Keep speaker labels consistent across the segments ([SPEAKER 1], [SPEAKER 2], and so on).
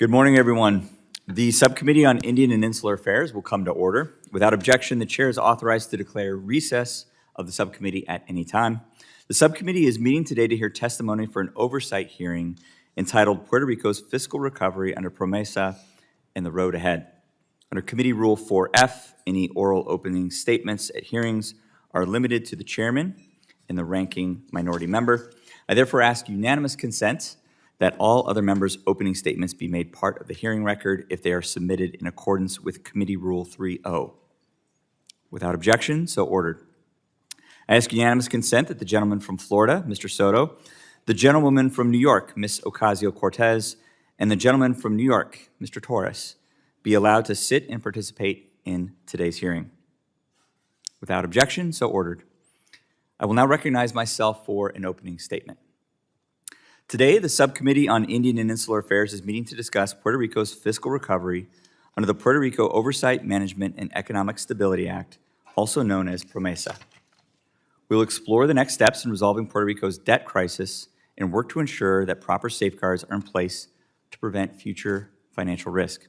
[SPEAKER 1] Good morning, everyone. The Subcommittee on Indian and Insular Affairs will come to order. Without objection, the chair is authorized to declare recess of the subcommittee at any time. The subcommittee is meeting today to hear testimony for an oversight hearing entitled Puerto Rico's Fiscal Recovery under Promesa and the Road Ahead. Under Committee Rule 4F, any oral opening statements at hearings are limited to the chairman and the ranking minority member. I therefore ask unanimous consent that all other members' opening statements be made part of the hearing record if they are submitted in accordance with Committee Rule 3.0. Without objection, so ordered. I ask unanimous consent that the gentleman from Florida, Mr. Soto, the gentlewoman from New York, Ms. Ocasio-Cortez, and the gentleman from New York, Mr. Torres, be allowed to sit and participate in today's hearing. Without objection, so ordered. I will now recognize myself for an opening statement. Today, the Subcommittee on Indian and Insular Affairs is meeting to discuss Puerto Rico's fiscal recovery under the Puerto Rico Oversight, Management, and Economic Stability Act, also known as Promesa. We'll explore the next steps in resolving Puerto Rico's debt crisis and work to ensure that proper safeguards are in place to prevent future financial risk.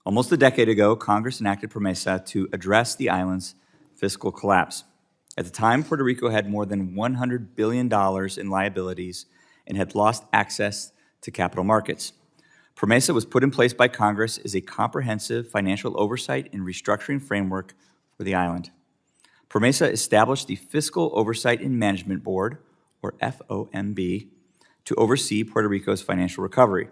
[SPEAKER 1] Almost a decade ago, Congress enacted Promesa to address the island's fiscal collapse. At the time, Puerto Rico had more than $100 billion in liabilities and had lost access to capital markets. Promesa was put in place by Congress as a comprehensive financial oversight and restructuring framework for the island. Promesa established the Fiscal Oversight and Management Board, or FOMB, to oversee Puerto Rico's financial recovery.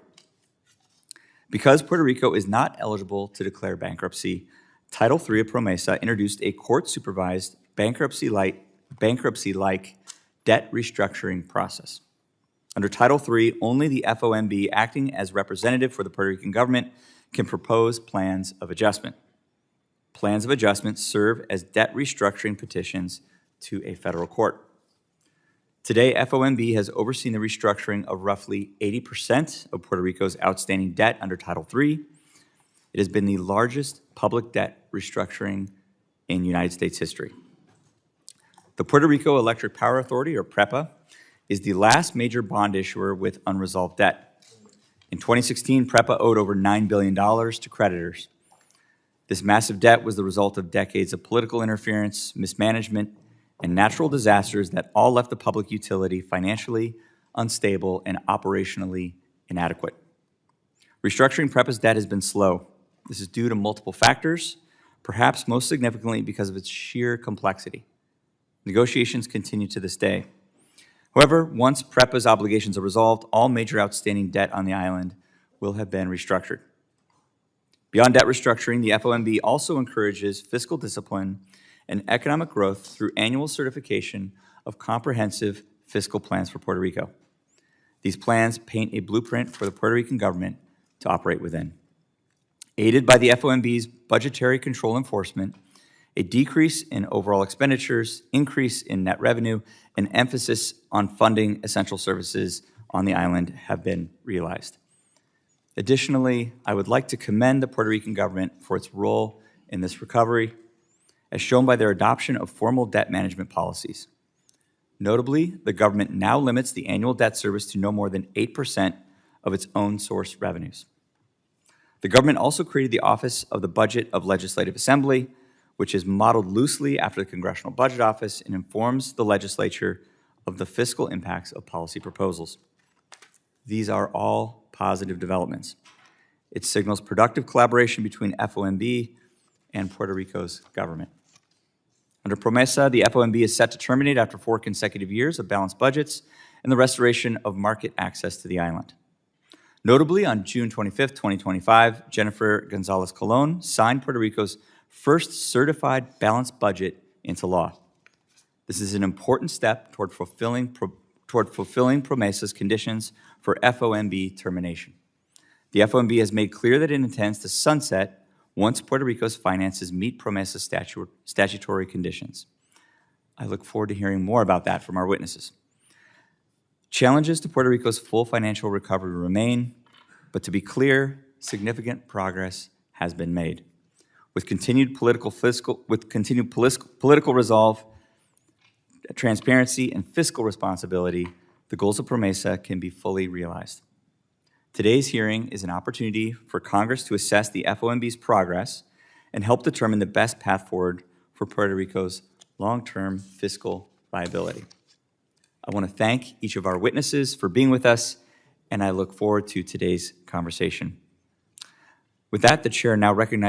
[SPEAKER 1] Because Puerto Rico is not eligible to declare bankruptcy, Title III of Promesa introduced a court-supervised bankruptcy-like debt restructuring process. Under Title III, only the FOMB, acting as representative for the Puerto Rican government, can propose plans of adjustment. Plans of adjustment serve as debt restructuring petitions to a federal court. Today, FOMB has overseen the restructuring of roughly 80% of Puerto Rico's outstanding debt under Title III. It has been the largest public debt restructuring in United States history. The Puerto Rico Electric Power Authority, or PREPA, is the last major bond issuer with unresolved debt. In 2016, PREPA owed over $9 billion to creditors. This massive debt was the result of decades of political interference, mismanagement, and natural disasters that all left the public utility financially unstable and operationally inadequate. Restructuring PREPA's debt has been slow. This is due to multiple factors, perhaps most significantly because of its sheer complexity. Negotiations continue to this day. However, once PREPA's obligations are resolved, all major outstanding debt on the island will have been restructured. Beyond debt restructuring, the FOMB also encourages fiscal discipline and economic growth through annual certification of comprehensive fiscal plans for Puerto Rico. These plans paint a blueprint for the Puerto Rican government to operate within. Aided by the FOMB's budgetary control enforcement, a decrease in overall expenditures, increase in net revenue, and emphasis on funding essential services on the island have been realized. Additionally, I would like to commend the Puerto Rican government for its role in this recovery, as shown by their adoption of formal debt management policies. Notably, the government now limits the annual debt service to no more than 8% of its own source revenues. The government also created the Office of the Budget of Legislative Assembly, which is modeled loosely after the Congressional Budget Office and informs the legislature of the fiscal impacts of policy proposals. These are all positive developments. It signals productive collaboration between FOMB and Puerto Rico's government. Under Promesa, the FOMB is set to terminate after 4 consecutive years of balanced budgets and the restoration of market access to the island. Notably, on June 25, 2025, Jennifer Gonzalez Colon signed Puerto Rico's first certified balanced budget into law. This is an important step toward fulfilling Promesa's conditions for FOMB termination. The FOMB has made clear that it intends to sunset once Puerto Rico's finances meet Promesa's statutory conditions. I look forward to hearing more about that from our witnesses. Challenges to Puerto Rico's full financial recovery remain, but to be clear, significant progress has been made. With continued political resolve, transparency, and fiscal responsibility, the goals of Promesa can be fully realized. Today's hearing is an opportunity for Congress to assess the FOMB's progress and help determine the best path forward for Puerto Rico's long-term fiscal viability. I want to thank each of our witnesses for being with us, and I look forward to today's conversation. With that, the chair now recognizes